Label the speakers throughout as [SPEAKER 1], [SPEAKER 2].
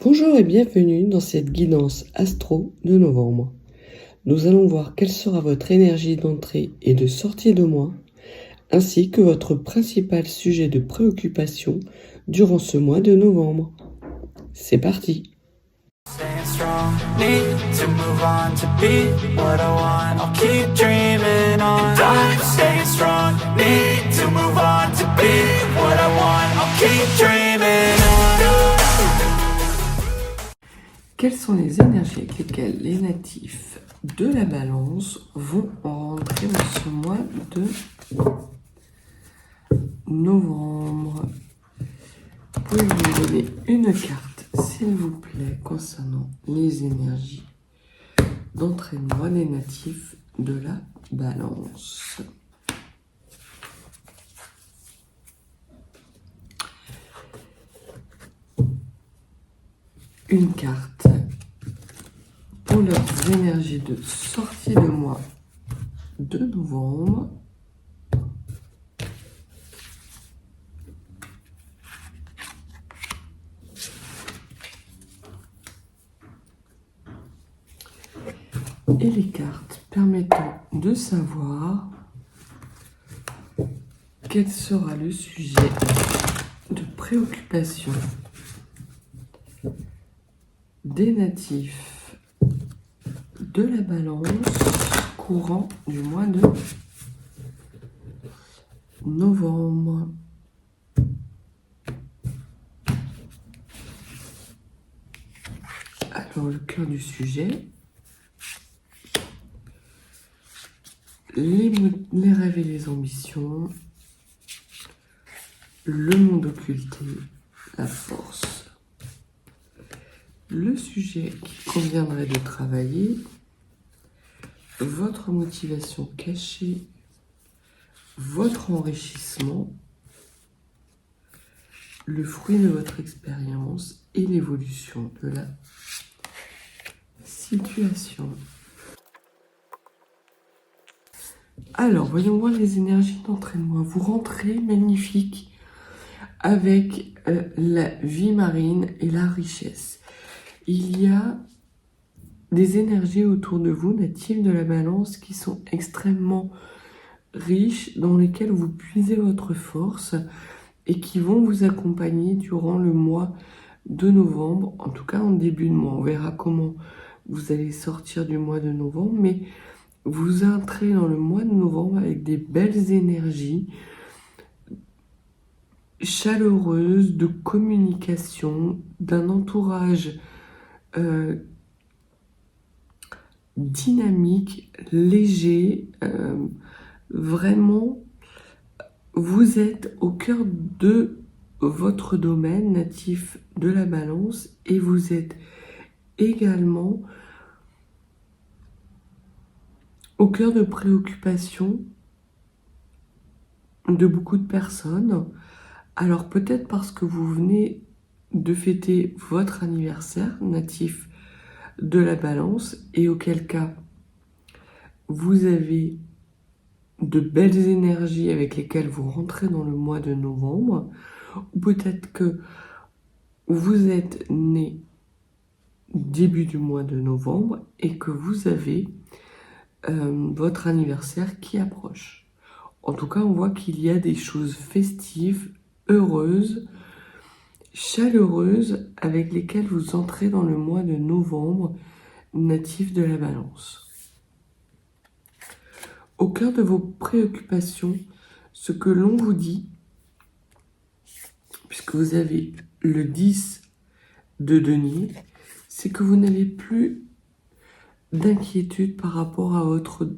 [SPEAKER 1] Bonjour et bienvenue dans cette guidance astro de novembre. Nous allons voir quelle sera votre énergie d'entrée et de sortie de mois, ainsi que votre principal sujet de préoccupation durant ce mois de novembre. C'est parti!
[SPEAKER 2] Staying strong, need to move on to be what I want. I'll keep dreaming on. And I'm staying strong, need to move on to be what I want. I'll keep dreaming on.
[SPEAKER 1] Quelles sont les énergies avec lesquelles les natifs de la Balance vont rentrer dans ce mois de novembre? Pouvez-vous me donner une carte, s'il vous plaît, concernant les énergies d'entrée de mois des natifs de la Balance? Une carte pour leurs énergies de sortie de mois de novembre. Et les cartes permettant de savoir quel sera le sujet de préoccupation des natifs de la Balance courant du mois de novembre. Alors, le cœur du sujet, les rêves et les ambitions, le monde occulté, la force. Le sujet qu'il conviendrait de travailler, votre motivation cachée, votre enrichissement, le fruit de votre expérience et l'évolution de la situation. Alors, voyons voir les énergies d'entraînement. Vous rentrez magnifique avec la vie marine et la richesse. Il y a des énergies autour de vous, natifs de la Balance, qui sont extrêmement riches, dans lesquelles vous puisez votre force et qui vont vous accompagner durant le mois de novembre, en tout cas en début de mois. On verra comment vous allez sortir du mois de novembre, mais vous entrez dans le mois de novembre avec des belles énergies chaleureuses, de communication, d'un entourage dynamique, léger, vraiment, vous êtes au cœur de votre domaine natif de la Balance et vous êtes également au cœur de préoccupations de beaucoup de personnes. Alors peut-être parce que vous venez de fêter votre anniversaire natif de la Balance et auquel cas vous avez de belles énergies avec lesquelles vous rentrez dans le mois de novembre, ou peut-être que vous êtes né début du mois de novembre et que vous avez votre anniversaire qui approche. En tout cas, on voit qu'il y a des choses festives, heureuses, chaleureuses avec lesquelles vous entrez dans le mois de novembre natif de la Balance. Au cœur de vos préoccupations, ce que l'on vous dit, puisque vous avez le 10 de denier, c'est que vous n'avez plus d'inquiétude par rapport à votre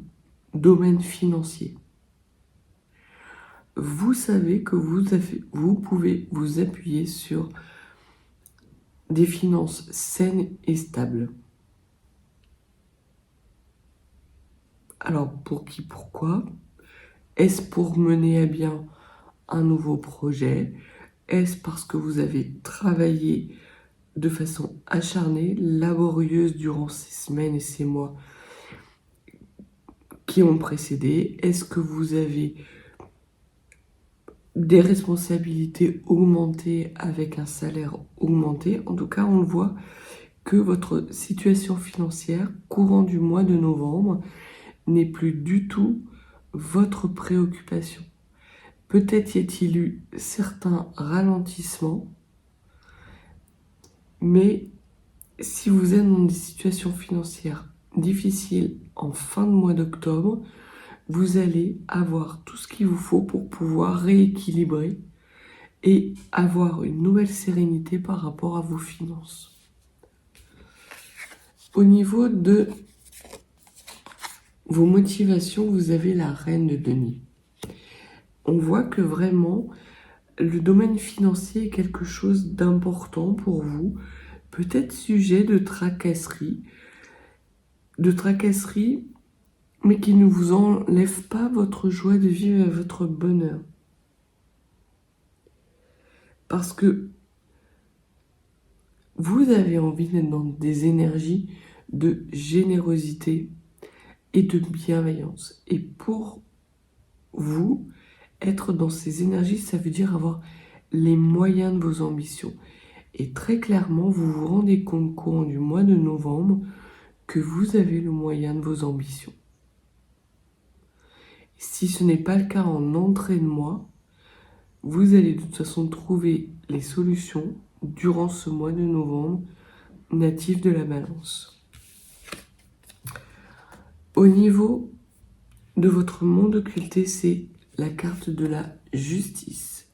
[SPEAKER 1] domaine financier. Vous savez que vous pouvez vous appuyer sur des finances saines et stables. Alors, pour qui, pourquoi? Est-ce pour mener à bien un nouveau projet? Est-ce parce que vous avez travaillé de façon acharnée, laborieuse durant ces semaines et ces mois qui ont précédé? Est-ce que vous avez des responsabilités augmentées avec un salaire augmenté. En tout cas, on voit que votre situation financière courant du mois de novembre n'est plus du tout votre préoccupation. Peut-être y a-t-il eu certains ralentissements, mais si vous êtes dans des situations financières difficiles en fin de mois d'octobre, vous allez avoir tout ce qu'il vous faut pour pouvoir rééquilibrer et avoir une nouvelle sérénité par rapport à vos finances. Au niveau de vos motivations, vous avez la reine de denier. On voit que vraiment, le domaine financier est quelque chose d'important pour vous, peut-être sujet de tracasserie, mais qui ne vous enlève pas votre joie de vivre et votre bonheur. Parce que vous avez envie d'être dans des énergies de générosité et de bienveillance. Et pour vous, être dans ces énergies, ça veut dire avoir les moyens de vos ambitions. Et très clairement, vous vous rendez compte courant du mois de novembre que vous avez le moyen de vos ambitions. Si ce n'est pas le cas en entrée de mois, vous allez de toute façon trouver les solutions durant ce mois de novembre natif de la balance. Au niveau de votre monde occulté, c'est la carte de la justice.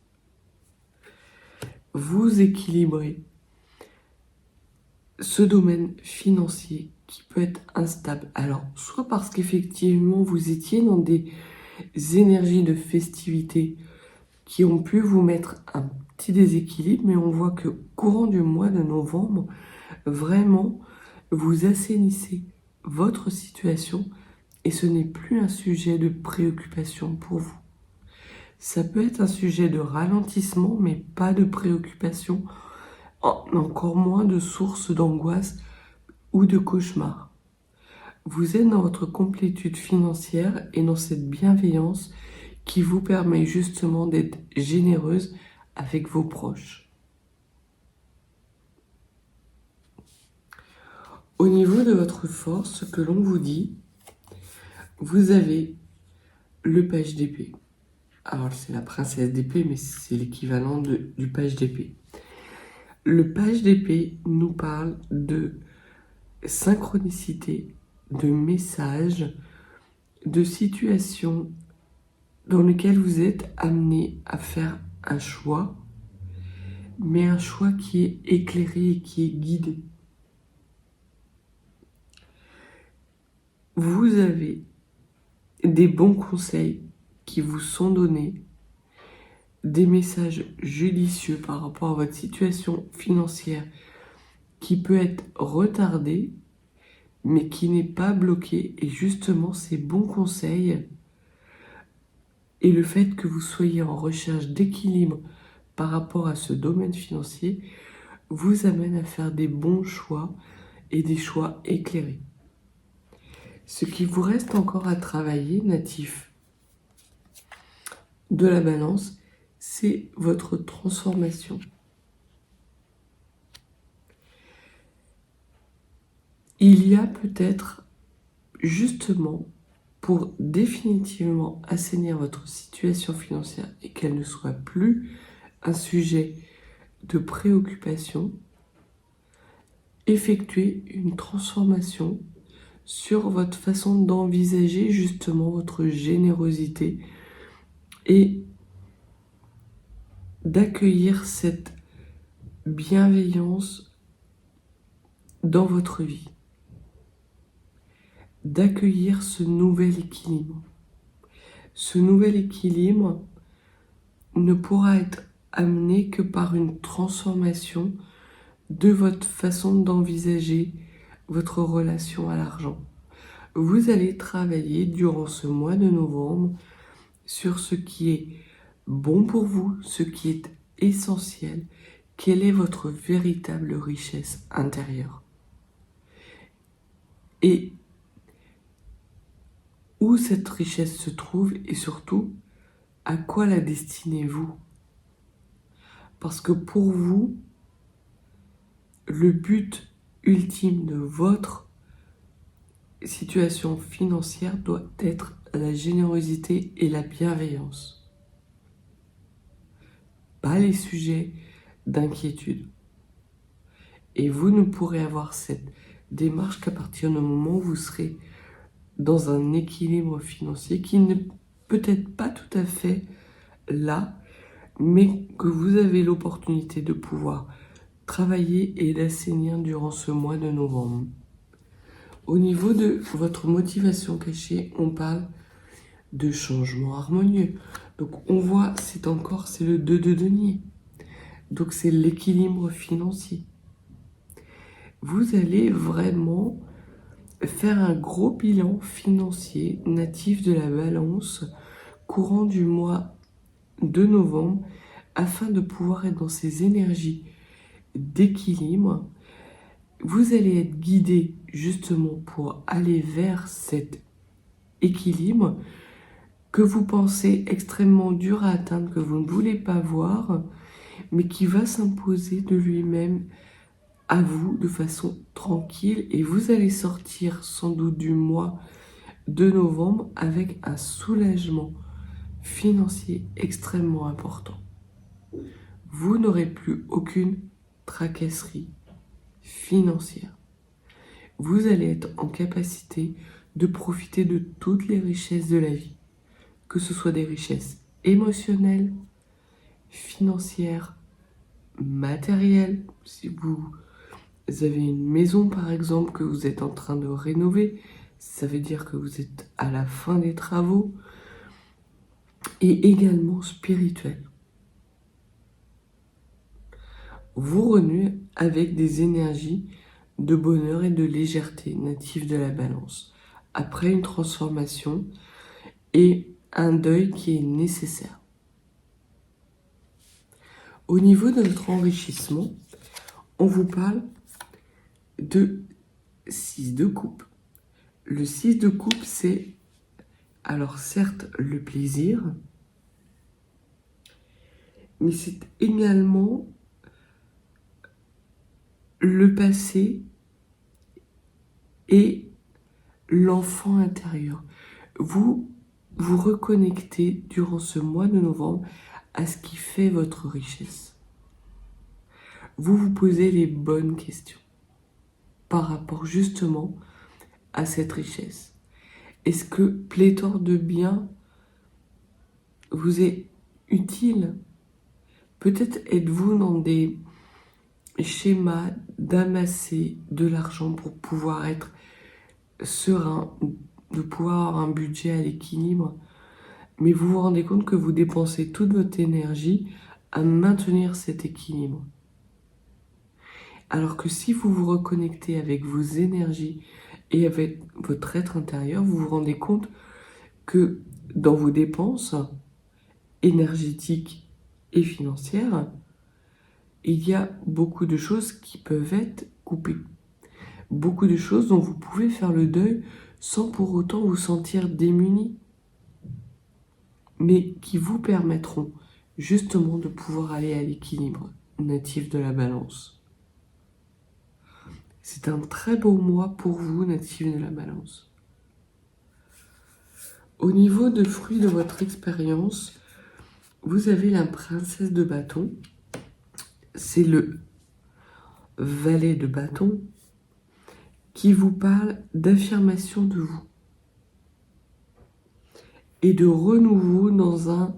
[SPEAKER 1] Vous équilibrez ce domaine financier qui peut être instable. Alors, soit parce qu'effectivement vous étiez dans des énergies de festivité qui ont pu vous mettre un petit déséquilibre, mais on voit que courant du mois de novembre, vraiment, vous assainissez votre situation et ce n'est plus un sujet de préoccupation pour vous. Ça peut être un sujet de ralentissement, mais pas de préoccupation, encore moins de source d'angoisse ou de cauchemar. Vous êtes dans votre complétude financière et dans cette bienveillance qui vous permet justement d'être généreuse avec vos proches. Au niveau de votre force, ce que l'on vous dit, vous avez le page d'épée. Alors c'est la princesse d'épée, mais c'est l'équivalent du page d'épée. Le page d'épée nous parle de synchronicité, de messages, de situations dans lesquelles vous êtes amené à faire un choix, mais un choix qui est éclairé et qui est guidé. Vous avez des bons conseils qui vous sont donnés, des messages judicieux par rapport à votre situation financière qui peut être retardée, mais qui n'est pas bloquée. Et justement, ces bons conseils et le fait que vous soyez en recherche d'équilibre par rapport à ce domaine financier vous amène à faire des bons choix et des choix éclairés. Ce qui vous reste encore à travailler, natif de la balance, c'est votre transformation. Il y a peut-être, justement, pour définitivement assainir votre situation financière et qu'elle ne soit plus un sujet de préoccupation, effectuer une transformation sur votre façon d'envisager justement votre générosité et d'accueillir cette bienveillance dans votre vie, d'accueillir ce nouvel équilibre. Ce nouvel équilibre ne pourra être amené que par une transformation de votre façon d'envisager votre relation à l'argent. Vous allez travailler durant ce mois de novembre sur ce qui est bon pour vous, ce qui est essentiel, quelle est votre véritable richesse intérieure. Et où cette richesse se trouve et surtout, à quoi la destinez-vous? Parce que pour vous, le but ultime de votre situation financière doit être la générosité et la bienveillance. Pas les sujets d'inquiétude. Et vous ne pourrez avoir cette démarche qu'à partir du moment où vous serez dans un équilibre financier qui n'est peut-être pas tout à fait là, mais que vous avez l'opportunité de pouvoir travailler et d'assainir durant ce mois de novembre. Au niveau de votre motivation cachée, on parle de changement harmonieux. Donc on voit, c'est le 2 de denier. Donc c'est l'équilibre financier. Vous allez vraiment faire un gros bilan financier natif de la balance courant du mois de novembre afin de pouvoir être dans ces énergies d'équilibre. Vous allez être guidé justement pour aller vers cet équilibre que vous pensez extrêmement dur à atteindre, que vous ne voulez pas voir, mais qui va s'imposer de lui-même à vous de façon tranquille, et vous allez sortir sans doute du mois de novembre avec un soulagement financier extrêmement important. Vous n'aurez plus aucune tracasserie financière. Vous allez être en capacité de profiter de toutes les richesses de la vie, que ce soit des richesses émotionnelles, financières, matérielles. Si vous avez une maison par exemple que vous êtes en train de rénover, ça veut dire que vous êtes à la fin des travaux, et également spirituel. Vous renouez avec des énergies de bonheur et de légèreté natives de la balance, après une transformation et un deuil qui est nécessaire. Au niveau de notre enrichissement, on vous parle de 6 de coupe. Le 6 de coupe, c'est, alors certes, le plaisir, mais c'est également le passé et l'enfant intérieur. Vous vous reconnectez durant ce mois de novembre à ce qui fait votre richesse. Vous vous posez les bonnes questions par rapport justement à cette richesse. Est-ce que pléthore de biens vous est utile? Peut-être êtes-vous dans des schémas d'amasser de l'argent pour pouvoir être serein, de pouvoir avoir un budget à l'équilibre, mais vous vous rendez compte que vous dépensez toute votre énergie à maintenir cet équilibre. Alors que si vous vous reconnectez avec vos énergies et avec votre être intérieur, vous vous rendez compte que dans vos dépenses énergétiques et financières, il y a beaucoup de choses qui peuvent être coupées. Beaucoup de choses dont vous pouvez faire le deuil sans pour autant vous sentir démuni, mais qui vous permettront justement de pouvoir aller à l'équilibre natif de la balance. C'est un très beau mois pour vous, natif de la balance. Au niveau de fruits de votre expérience, vous avez la princesse de bâton. C'est le valet de bâton qui vous parle d'affirmation de vous et de renouveau dans un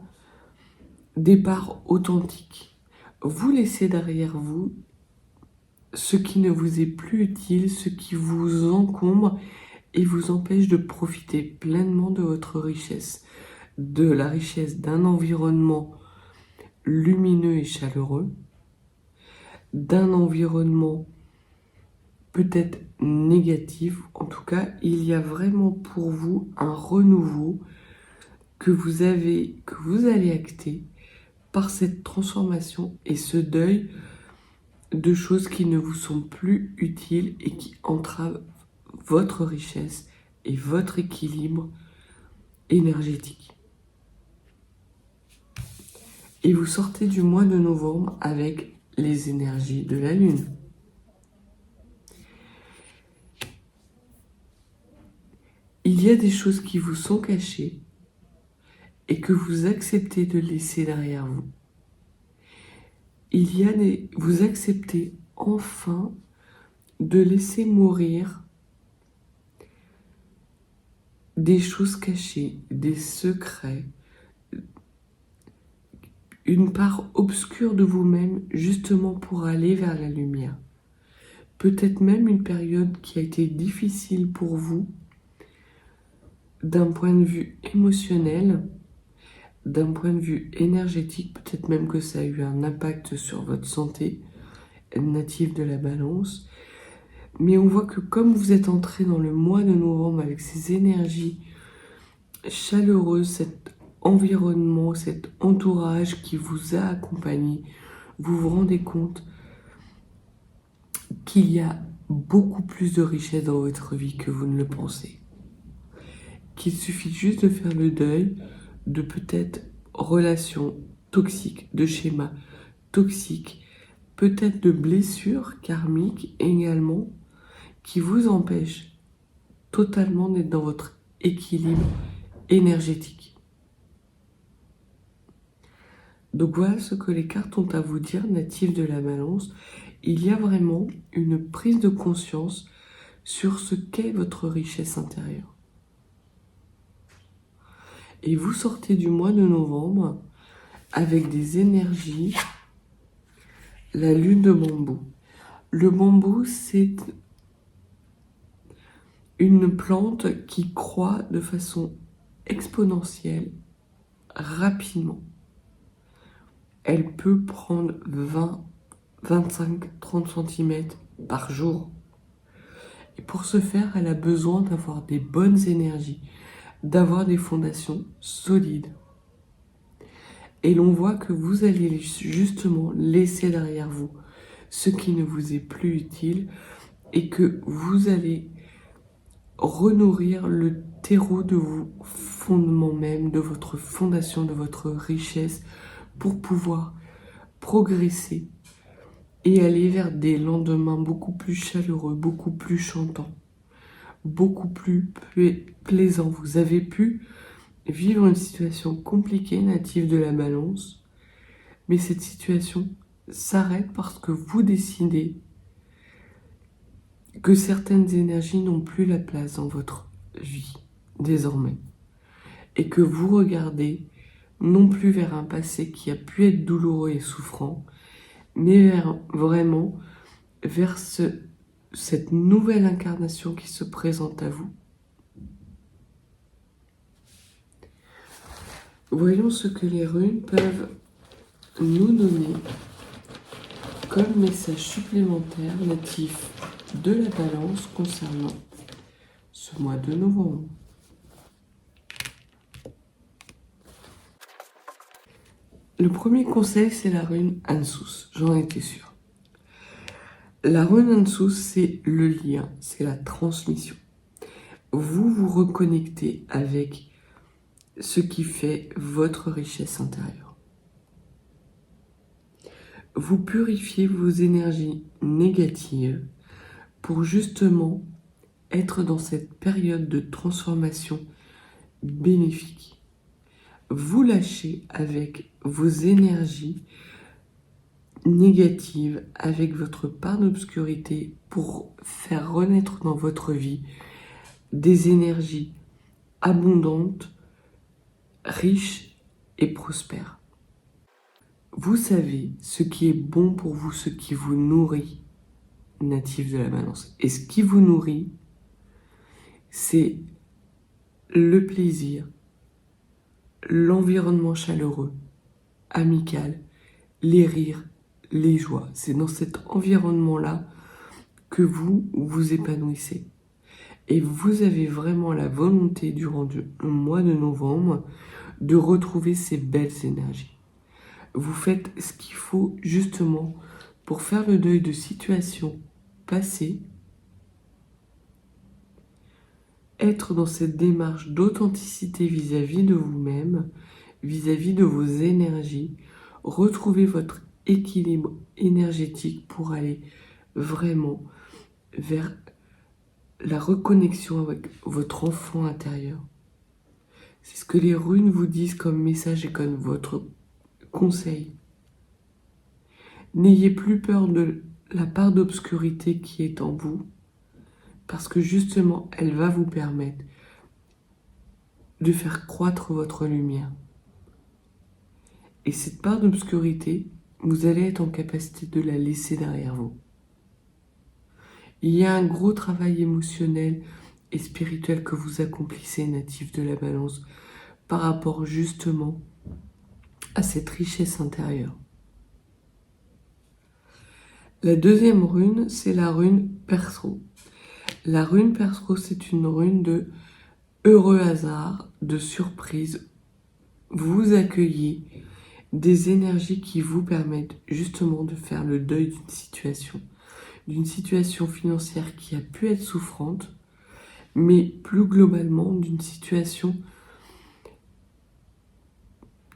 [SPEAKER 1] départ authentique. Vous laissez derrière vous ce qui ne vous est plus utile, ce qui vous encombre et vous empêche de profiter pleinement de votre richesse, de la richesse d'un environnement lumineux et chaleureux, d'un environnement peut-être négatif. En tout cas, il y a vraiment pour vous un renouveau que vous allez acter par cette transformation et ce deuil de choses qui ne vous sont plus utiles et qui entravent votre richesse et votre équilibre énergétique. Et vous sortez du mois de novembre avec les énergies de la Lune. Il y a des choses qui vous sont cachées et que vous acceptez de laisser derrière vous. Vous acceptez enfin de laisser mourir des choses cachées, des secrets, une part obscure de vous-même justement pour aller vers la lumière. Peut-être même une période qui a été difficile pour vous d'un point de vue émotionnel, d'un point de vue énergétique, peut-être même que ça a eu un impact sur votre santé native de la Balance. Mais on voit que comme vous êtes entré dans le mois de novembre avec ces énergies chaleureuses, cet environnement, cet entourage qui vous a accompagné, vous vous rendez compte qu'il y a beaucoup plus de richesse dans votre vie que vous ne le pensez. Qu'il suffit juste de faire le deuil de peut-être relations toxiques, de schémas toxiques, peut-être de blessures karmiques également, qui vous empêchent totalement d'être dans votre équilibre énergétique. Donc voilà ce que les cartes ont à vous dire, natifs de la Balance. Il y a vraiment une prise de conscience sur ce qu'est votre richesse intérieure. Et vous sortez du mois de novembre avec des énergies, la lune de bambou. Le bambou, c'est une plante qui croît de façon exponentielle, rapidement. Elle peut prendre 20, 25, 30 cm par jour. Et pour ce faire, elle a besoin d'avoir des bonnes énergies, d'avoir des fondations solides. Et l'on voit que vous allez justement laisser derrière vous ce qui ne vous est plus utile et que vous allez renourrir le terreau de vos fondements même, de votre fondation, de votre richesse pour pouvoir progresser et aller vers des lendemains beaucoup plus chaleureux, beaucoup plus chantants, beaucoup plus plaisants. Vous avez pu vivre une situation compliquée native de la Balance, mais cette situation s'arrête parce que vous décidez que certaines énergies n'ont plus la place dans votre vie désormais et que vous regardez non plus vers un passé qui a pu être douloureux et souffrant, mais vraiment vers cette nouvelle incarnation qui se présente à vous. Voyons ce que les runes peuvent nous donner comme message supplémentaire natif de la Balance concernant ce mois de novembre. Le premier conseil, c'est la rune Ansus, j'en étais sûre. La rune Ansus, c'est le lien, c'est la transmission. Vous vous reconnectez avec ce qui fait votre richesse intérieure. Vous purifiez vos énergies négatives pour justement être dans cette période de transformation bénéfique. Vous lâchez avec vos énergies négatives, avec votre part d'obscurité pour faire renaître dans votre vie des énergies abondantes, riches et prospères. Vous savez ce qui est bon pour vous, ce qui vous nourrit, natif de la Balance. Et ce qui vous nourrit, c'est le plaisir, l'environnement chaleureux, amical, les rires, les joies. C'est dans cet environnement-là que vous vous épanouissez. Et vous avez vraiment la volonté durant le mois de novembre de retrouver ces belles énergies. Vous faites ce qu'il faut justement pour faire le deuil de situations passées, être dans cette démarche d'authenticité vis-à-vis de vous-même, vis-à-vis de vos énergies, retrouver votre équilibre énergétique pour aller vraiment vers la reconnexion avec votre enfant intérieur. C'est ce que les runes vous disent comme message et comme votre conseil. N'ayez plus peur de la part d'obscurité qui est en vous, parce que justement, elle va vous permettre de faire croître votre lumière. Et cette part d'obscurité, vous allez être en capacité de la laisser derrière vous. Il y a un gros travail émotionnel et spirituel que vous accomplissez, natif de la Balance, par rapport justement à cette richesse intérieure. La deuxième rune, c'est la rune Perceau. La rune Perceau, c'est une rune de heureux hasard, de surprise. Vous accueillez des énergies qui vous permettent justement de faire le deuil d'une situation financière qui a pu être souffrante, mais plus globalement d'une situation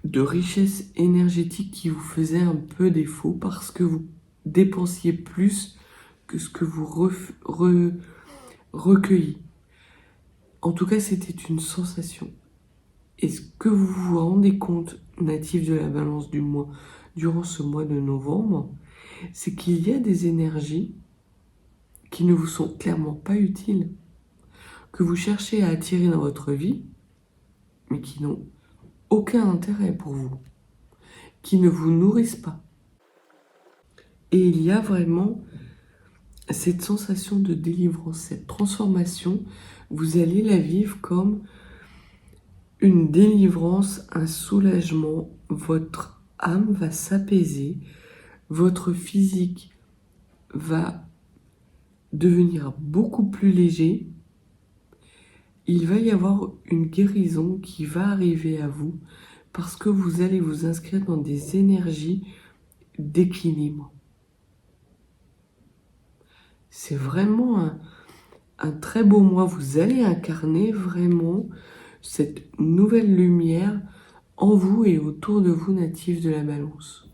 [SPEAKER 1] de richesse énergétique qui vous faisait un peu défaut parce que vous dépensiez plus que ce que vous recueilliez. En tout cas, c'était une sensation. Et ce que vous vous rendez compte, natif de la Balance durant ce mois de novembre, c'est qu'il y a des énergies qui ne vous sont clairement pas utiles, que vous cherchez à attirer dans votre vie, mais qui n'ont aucun intérêt pour vous, qui ne vous nourrissent pas. Et il y a vraiment cette sensation de délivrance, cette transformation, vous allez la vivre comme une délivrance, un soulagement. Votre âme va s'apaiser, votre physique va devenir beaucoup plus léger. Il va y avoir une guérison qui va arriver à vous parce que vous allez vous inscrire dans des énergies d'équilibre. C'est vraiment un très beau mois. Vous allez incarner vraiment cette nouvelle lumière en vous et autour de vous, natifs de la Balance.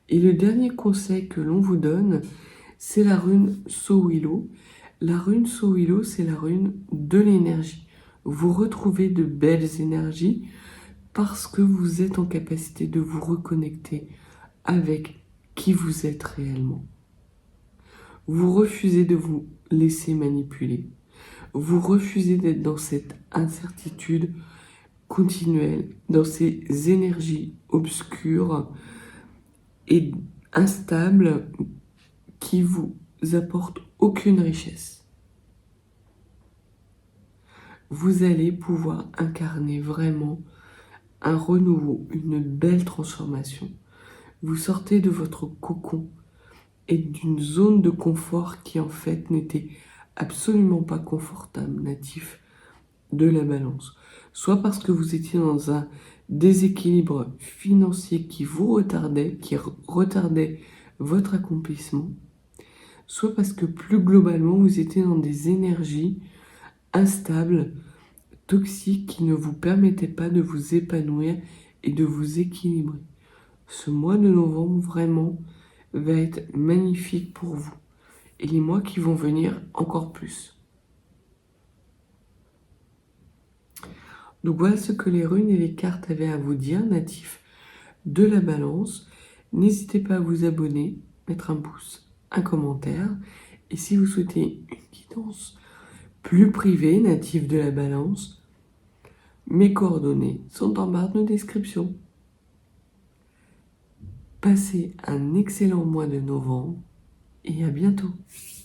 [SPEAKER 1] Et le dernier conseil que l'on vous donne, c'est la rune Sowilo. La rune Sowilo, c'est la rune de l'énergie. Vous retrouvez de belles énergies parce que vous êtes en capacité de vous reconnecter avec qui vous êtes réellement. Vous refusez de vous laisser manipuler. Vous refusez d'être dans cette incertitude continuelle, dans ces énergies obscures et instables qui vous apportent aucune richesse. Vous allez pouvoir incarner vraiment un renouveau, une belle transformation. Vous sortez de votre cocon et d'une zone de confort qui en fait n'était absolument pas confortable, natif de la Balance. Soit parce que vous étiez dans un déséquilibre financier qui vous retardait, qui retardait votre accomplissement, soit parce que plus globalement vous étiez dans des énergies instables, toxiques, qui ne vous permettaient pas de vous épanouir et de vous équilibrer. Ce mois de novembre vraiment va être magnifique pour vous et les mois qui vont venir encore plus. Donc voilà ce que les runes et les cartes avaient à vous dire, natifs de la Balance. N'hésitez pas à vous abonner, mettre un pouce, un commentaire. Et si vous souhaitez une guidance plus privée, natif de la Balance, mes coordonnées sont en barre de description. Passez un excellent mois de novembre et à bientôt.